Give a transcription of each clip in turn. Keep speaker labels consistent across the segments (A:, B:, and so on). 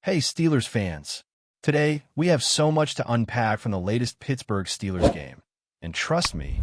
A: Hey, Steelers fans. Today, we have so much to unpack from the latest Pittsburgh Steelers game. And trust me,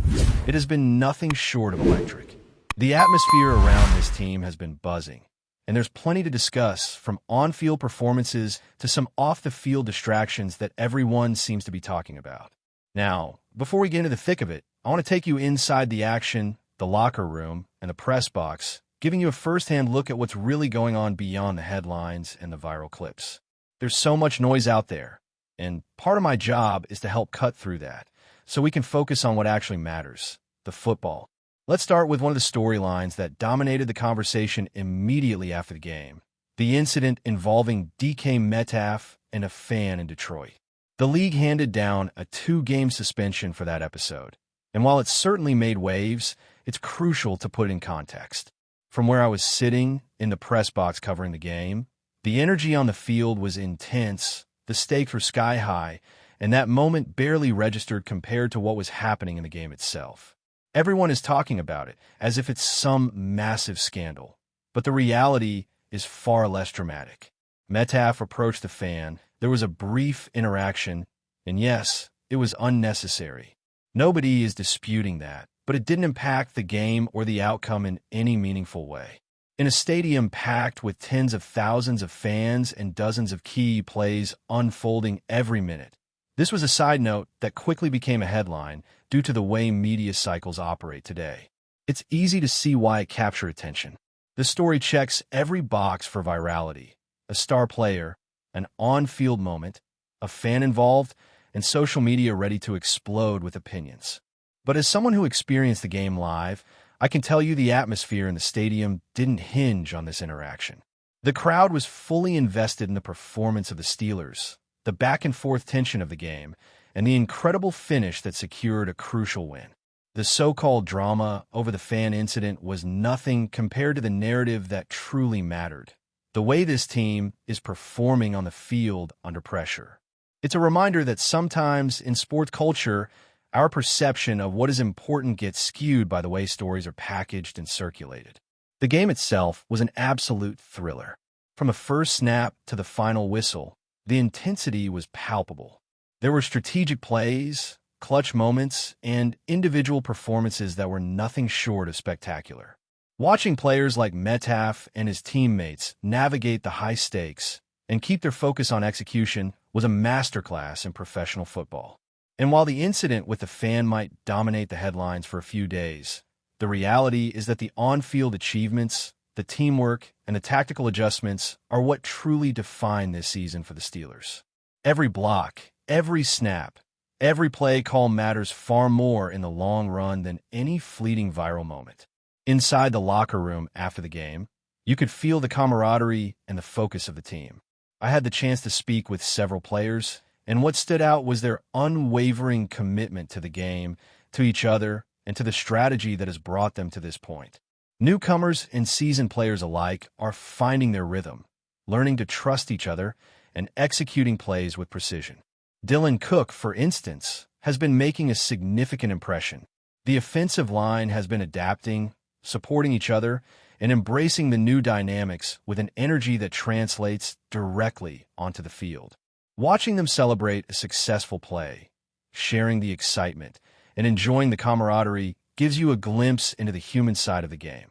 A: it has been nothing short of electric. The atmosphere around this team has been buzzing, and there's plenty to discuss, from on-field performances to some off-the-field distractions that everyone seems to be talking about. Now, before we get into the thick of it, I want to take you inside the action, the locker room, and the press box, giving you a first-hand look at what's really going on beyond the headlines and the viral clips. There's so much noise out there, and part of my job is to help cut through that, so we can focus on what actually matters, the football. Let's start with one of the storylines that dominated the conversation immediately after the game, the incident involving DK Metcalf and a fan in Detroit. The league handed down a 2-game suspension for that episode, and while it certainly made waves, it's crucial to put it in context. From where I was sitting in the press box covering the game, the energy on the field was intense, the stakes were sky high, and that moment barely registered compared to what was happening in the game itself. Everyone is talking about it as if it's some massive scandal, but the reality is far less dramatic. Metcalf approached the fan, there was a brief interaction, and yes, it was unnecessary. Nobody is disputing that, but it didn't impact the game or the outcome in any meaningful way. In a stadium packed with tens of thousands of fans and dozens of key plays unfolding every minute, this was a side note that quickly became a headline due to the way media cycles operate today. It's easy to see why it captured attention. The story checks every box for virality: a star player, an on-field moment, a fan involved, and social media ready to explode with opinions. But as someone who experienced the game live, I can tell you the atmosphere in the stadium didn't hinge on this interaction. The crowd was fully invested in the performance of the Steelers, the back-and-forth tension of the game, and the incredible finish that secured a crucial win. The so-called drama over the fan incident was nothing compared to the narrative that truly mattered: the way this team is performing on the field under pressure. It's a reminder that sometimes in sports culture, our perception of what is important gets skewed by the way stories are packaged and circulated. The game itself was an absolute thriller. From the first snap to the final whistle, the intensity was palpable. There were strategic plays, clutch moments, and individual performances that were nothing short of spectacular. Watching players like Metcalf and his teammates navigate the high stakes and keep their focus on execution was a masterclass in professional football. And while the incident with the fan might dominate the headlines for a few days, the reality is that the on-field achievements, the teamwork, and the tactical adjustments are what truly define this season for the Steelers. Every block, every snap, every play call matters far more in the long run than any fleeting viral moment. Inside the locker room after the game, you could feel the camaraderie and the focus of the team. I had the chance to speak with several players, and what stood out was their unwavering commitment to the game, to each other, and to the strategy that has brought them to this point. Newcomers and seasoned players alike are finding their rhythm, learning to trust each other, and executing plays with precision. Dylan Cook, for instance, has been making a significant impression. The offensive line has been adapting, supporting each other, and embracing the new dynamics with an energy that translates directly onto the field. Watching them celebrate a successful play, sharing the excitement, and enjoying the camaraderie gives you a glimpse into the human side of the game.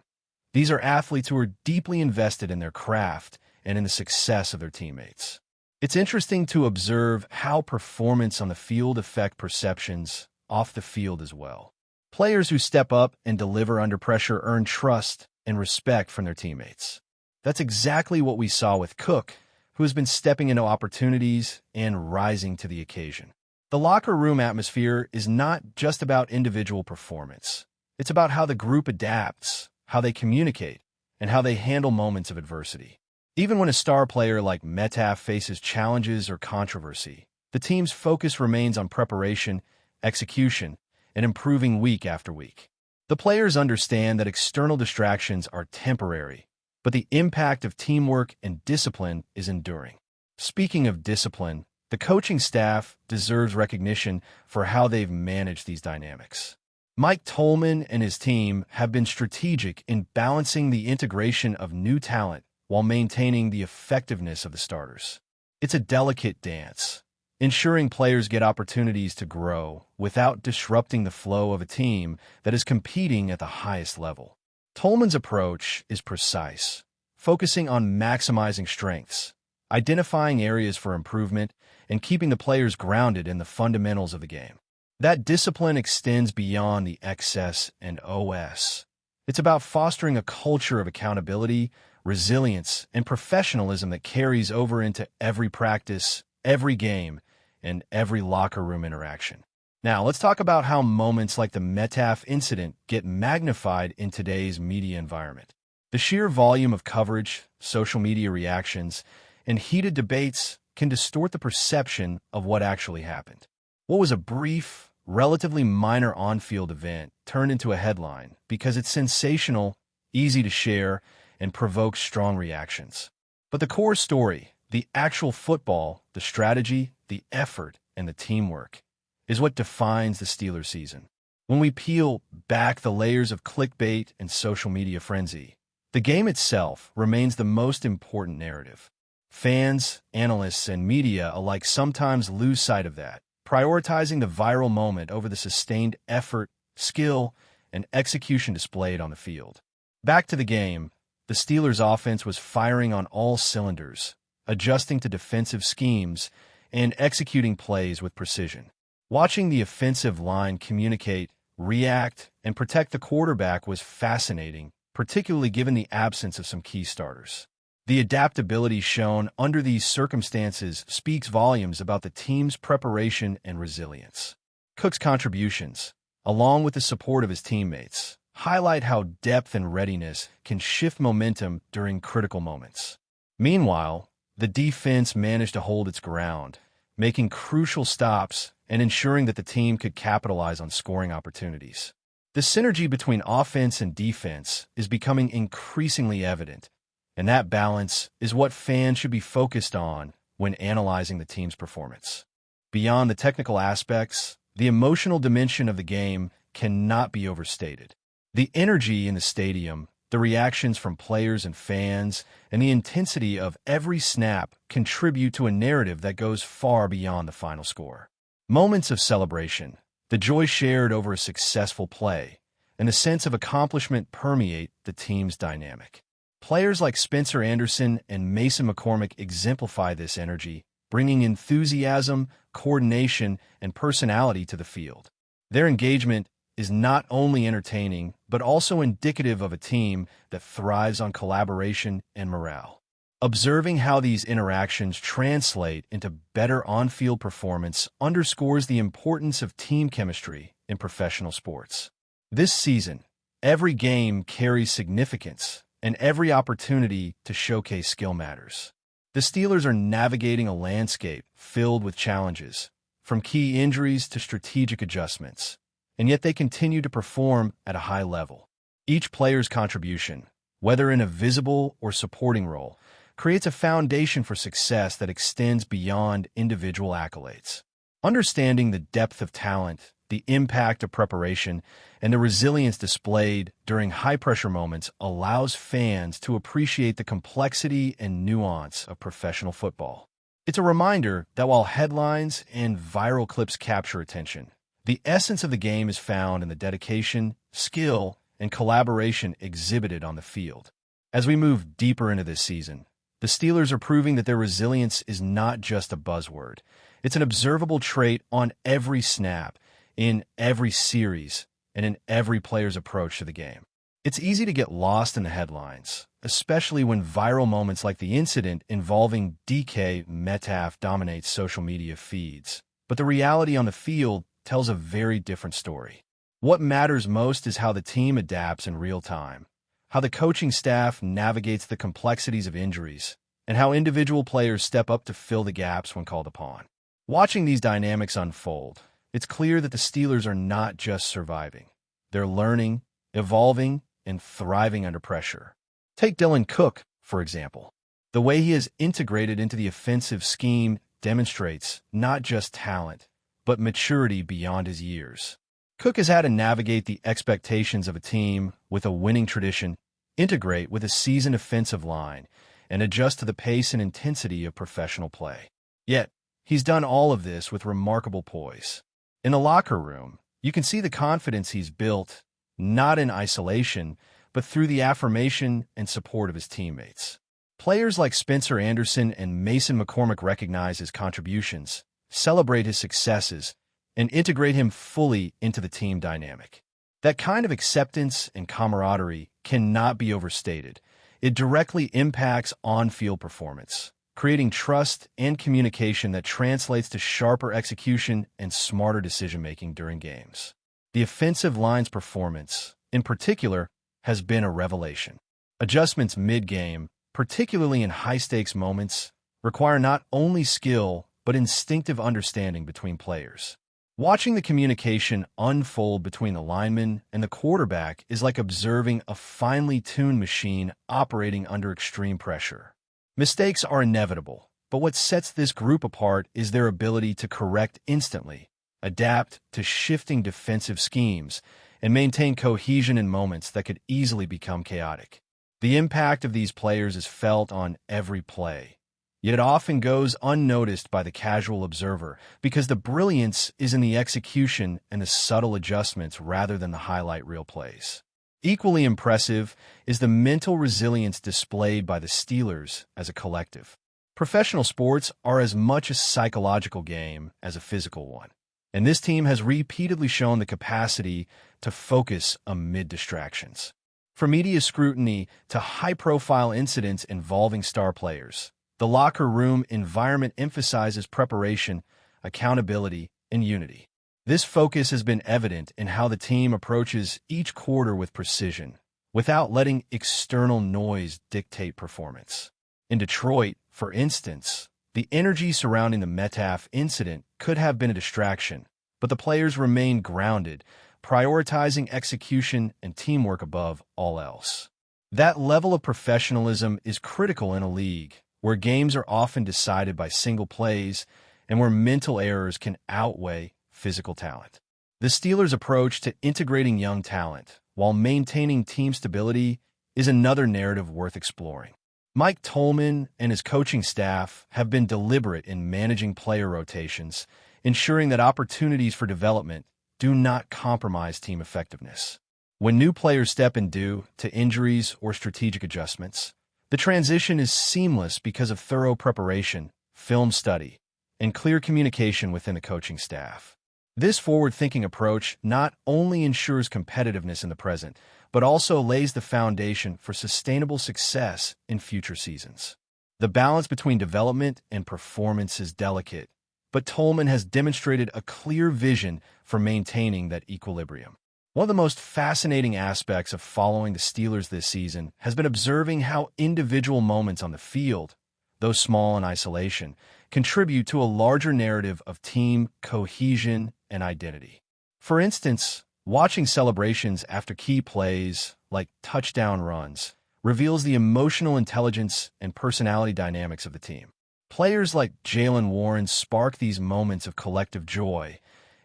A: These are athletes who are deeply invested in their craft and in the success of their teammates. It's interesting to observe how performance on the field affects perceptions off the field as well. Players who step up and deliver under pressure earn trust and respect from their teammates. That's exactly what we saw with Cook, who has been stepping into opportunities and rising to the occasion. The locker room atmosphere is not just about individual performance. It's about how the group adapts, how they communicate, and how they handle moments of adversity. Even when a star player like Metcalf faces challenges or controversy, the team's focus remains on preparation, execution, and improving week after week. The players understand that external distractions are temporary, but the impact of teamwork and discipline is enduring. Speaking of discipline, the coaching staff deserves recognition for how they've managed these dynamics. Mike Tolman and his team have been strategic in balancing the integration of new talent while maintaining the effectiveness of the starters. It's a delicate dance, ensuring players get opportunities to grow without disrupting the flow of a team that is competing at the highest level. Tolman's approach is precise, focusing on maximizing strengths, identifying areas for improvement, and keeping the players grounded in the fundamentals of the game. That discipline extends beyond the XS and OS. It's about fostering a culture of accountability, resilience, and professionalism that carries over into every practice, every game, and every locker room interaction. Now, let's talk about how moments like the Metcalf incident get magnified in today's media environment. The sheer volume of coverage, social media reactions, and heated debates can distort the perception of what actually happened. What was a brief, relatively minor on-field event turned into a headline because it's sensational, easy to share, and provokes strong reactions. But the core story, the actual football, the strategy, the effort, and the teamwork, is what defines the Steelers season. When we peel back the layers of clickbait and social media frenzy, the game itself remains the most important narrative. Fans, analysts, and media alike sometimes lose sight of that, prioritizing the viral moment over the sustained effort, skill, and execution displayed on the field. Back to the game, the Steelers' offense was firing on all cylinders, adjusting to defensive schemes and executing plays with precision. Watching the offensive line communicate, react, and protect the quarterback was fascinating, particularly given the absence of some key starters. The adaptability shown under these circumstances speaks volumes about the team's preparation and resilience. Cook's contributions, along with the support of his teammates, highlight how depth and readiness can shift momentum during critical moments. Meanwhile, the defense managed to hold its ground, making crucial stops and ensuring that the team could capitalize on scoring opportunities. The synergy between offense and defense is becoming increasingly evident, and that balance is what fans should be focused on when analyzing the team's performance. Beyond the technical aspects, the emotional dimension of the game cannot be overstated. The energy in the stadium, the reactions from players and fans, and the intensity of every snap contribute to a narrative that goes far beyond the final score. Moments of celebration, the joy shared over a successful play, and the sense of accomplishment permeate the team's dynamic. Players like Spencer Anderson and Mason McCormick exemplify this energy, bringing enthusiasm, coordination, and personality to the field. Their engagement is not only entertaining, but also indicative of a team that thrives on collaboration and morale. Observing how these interactions translate into better on-field performance underscores the importance of team chemistry in professional sports. This season, every game carries significance, and every opportunity to showcase skill matters. The Steelers are navigating a landscape filled with challenges, from key injuries to strategic adjustments, and yet they continue to perform at a high level. Each player's contribution, whether in a visible or supporting role, creates a foundation for success that extends beyond individual accolades. Understanding the depth of talent, the impact of preparation, and the resilience displayed during high-pressure moments allows fans to appreciate the complexity and nuance of professional football. It's a reminder that while headlines and viral clips capture attention, the essence of the game is found in the dedication, skill, and collaboration exhibited on the field. As we move deeper into this season, the Steelers are proving that their resilience is not just a buzzword. It's an observable trait on every snap, in every series, and in every player's approach to the game. It's easy to get lost in the headlines, especially when viral moments like the incident involving DK Metcalf dominate social media feeds. But the reality on the field tells a very different story. What matters most is how the team adapts in real time, how the coaching staff navigates the complexities of injuries, and how individual players step up to fill the gaps when called upon. Watching these dynamics unfold, it's clear that the Steelers are not just surviving. They're learning, evolving, and thriving under pressure. Take Dylan Cook, for example. The way he has integrated into the offensive scheme demonstrates not just talent, but maturity beyond his years. Cook has had to navigate the expectations of a team with a winning tradition, integrate with a seasoned offensive line, and adjust to the pace and intensity of professional play. Yet, he's done all of this with remarkable poise. In the locker room, you can see the confidence he's built, not in isolation, but through the affirmation and support of his teammates. Players like Spencer Anderson and Mason McCormick recognize his contributions, celebrate his successes, and integrate him fully into the team dynamic. That kind of acceptance and camaraderie cannot be overstated. It directly impacts on-field performance, creating trust and communication that translates to sharper execution and smarter decision-making during games. The offensive line's performance, in particular, has been a revelation. Adjustments mid-game, particularly in high-stakes moments, require not only skill but instinctive understanding between players. Watching the communication unfold between the lineman and the quarterback is like observing a finely tuned machine operating under extreme pressure. Mistakes are inevitable, but what sets this group apart is their ability to correct instantly, adapt to shifting defensive schemes, and maintain cohesion in moments that could easily become chaotic. The impact of these players is felt on every play, yet it often goes unnoticed by the casual observer because the brilliance is in the execution and the subtle adjustments rather than the highlight reel plays. Equally impressive is the mental resilience displayed by the Steelers as a collective. Professional sports are as much a psychological game as a physical one, and this team has repeatedly shown the capacity to focus amid distractions. From media scrutiny to high-profile incidents involving star players, the locker room environment emphasizes preparation, accountability, and unity. This focus has been evident in how the team approaches each quarter with precision, without letting external noise dictate performance. In Detroit, for instance, the energy surrounding the Metcalf incident could have been a distraction, but the players remained grounded, prioritizing execution and teamwork above all else. That level of professionalism is critical in a league where games are often decided by single plays and where mental errors can outweigh physical talent. The Steelers' approach to integrating young talent while maintaining team stability is another narrative worth exploring. Mike Tolman and his coaching staff have been deliberate in managing player rotations, ensuring that opportunities for development do not compromise team effectiveness. When new players step in due to injuries or strategic adjustments, the transition is seamless because of thorough preparation, film study, and clear communication within the coaching staff. This forward-thinking approach not only ensures competitiveness in the present, but also lays the foundation for sustainable success in future seasons. The balance between development and performance is delicate, but Tolman has demonstrated a clear vision for maintaining that equilibrium. One of the most fascinating aspects of following the Steelers this season has been observing how individual moments on the field, though small in isolation, contribute to a larger narrative of team cohesion and identity. For instance, watching celebrations after key plays, like touchdown runs, reveals the emotional intelligence and personality dynamics of the team. Players like Jaylen Warren spark these moments of collective joy,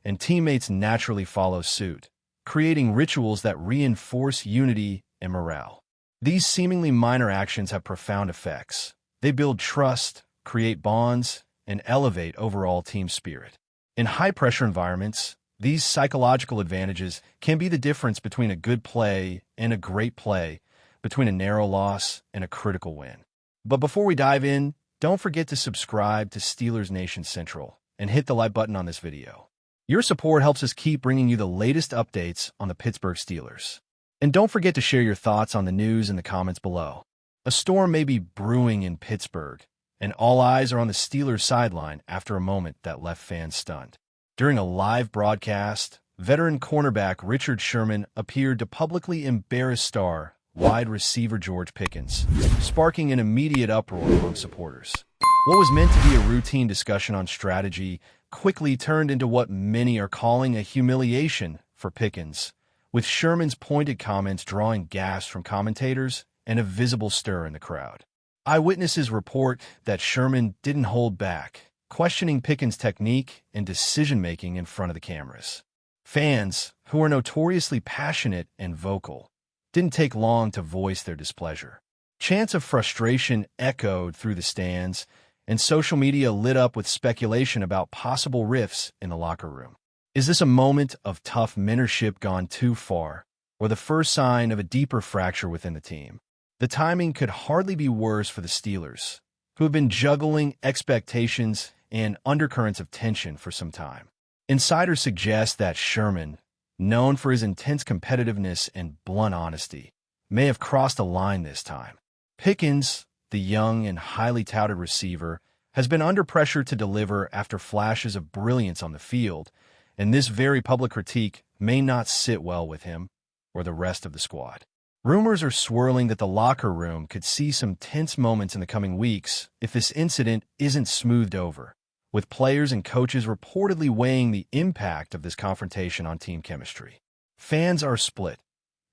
A: and teammates naturally follow suit, creating rituals that reinforce unity and morale. These seemingly minor actions have profound effects. They build trust, create bonds, and elevate overall team spirit. In high-pressure environments, these psychological advantages can be the difference between a good play and a great play, between a narrow loss and a critical win. But before we dive in, don't forget to subscribe to Steelers Nation Central and hit the like button on this video. Your support helps us keep bringing you the latest updates on the Pittsburgh Steelers. And don't forget to share your thoughts on the news in the comments below. A storm may be brewing in Pittsburgh, and all eyes are on the Steelers sideline after a moment that left fans stunned. During a live broadcast, veteran cornerback Richard Sherman appeared to publicly embarrass star wide receiver George Pickens, sparking an immediate uproar among supporters. What was meant to be a routine discussion on strategy quickly turned into what many are calling a humiliation for Pickens, with Sherman's pointed comments drawing gasps from commentators and a visible stir in the crowd. Eyewitnesses report that Sherman didn't hold back, questioning Pickens' technique and decision-making in front of the cameras. Fans, who are notoriously passionate and vocal, didn't take long to voice their displeasure. Chants of frustration echoed through the stands, and social media lit up with speculation about possible rifts in the locker room. Is this a moment of tough mentorship gone too far, or the first sign of a deeper fracture within the team? The timing could hardly be worse for the Steelers, who have been juggling expectations and undercurrents of tension for some time. Insiders suggest that Sherman, known for his intense competitiveness and blunt honesty, may have crossed a line this time. Pickens, the young and highly touted receiver, has been under pressure to deliver after flashes of brilliance on the field, and this very public critique may not sit well with him or the rest of the squad. Rumors are swirling that the locker room could see some tense moments in the coming weeks if this incident isn't smoothed over, with players and coaches reportedly weighing the impact of this confrontation on team chemistry. Fans are split.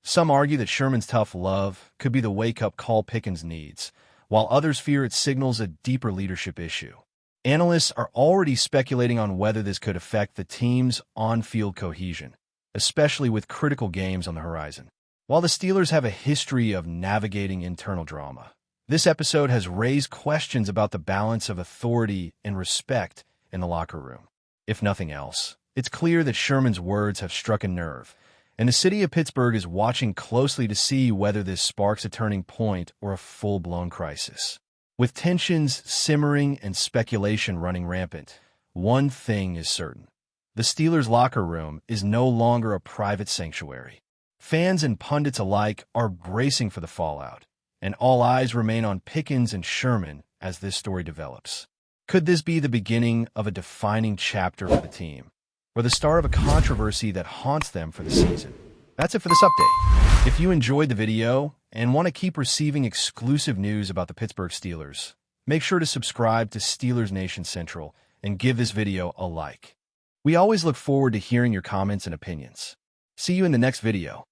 A: Some argue that Sherman's tough love could be the wake-up call Pickens needs, while others fear it signals a deeper leadership issue. Analysts are already speculating on whether this could affect the team's on-field cohesion, especially with critical games on the horizon. While the Steelers have a history of navigating internal drama, this episode has raised questions about the balance of authority and respect in the locker room. If nothing else, it's clear that Sherman's words have struck a nerve, and the city of Pittsburgh is watching closely to see whether this sparks a turning point or a full-blown crisis. With tensions simmering and speculation running rampant, one thing is certain. The Steelers' locker room is no longer a private sanctuary. Fans and pundits alike are bracing for the fallout, and all eyes remain on Pickens and Sherman as this story develops. Could this be the beginning of a defining chapter for the team, or the start of a controversy that haunts them for the season? That's it for this update. If you enjoyed the video and want to keep receiving exclusive news about the Pittsburgh Steelers, make sure to subscribe to Steelers Nation Central and give this video a like. We always look forward to hearing your comments and opinions. See you in the next video.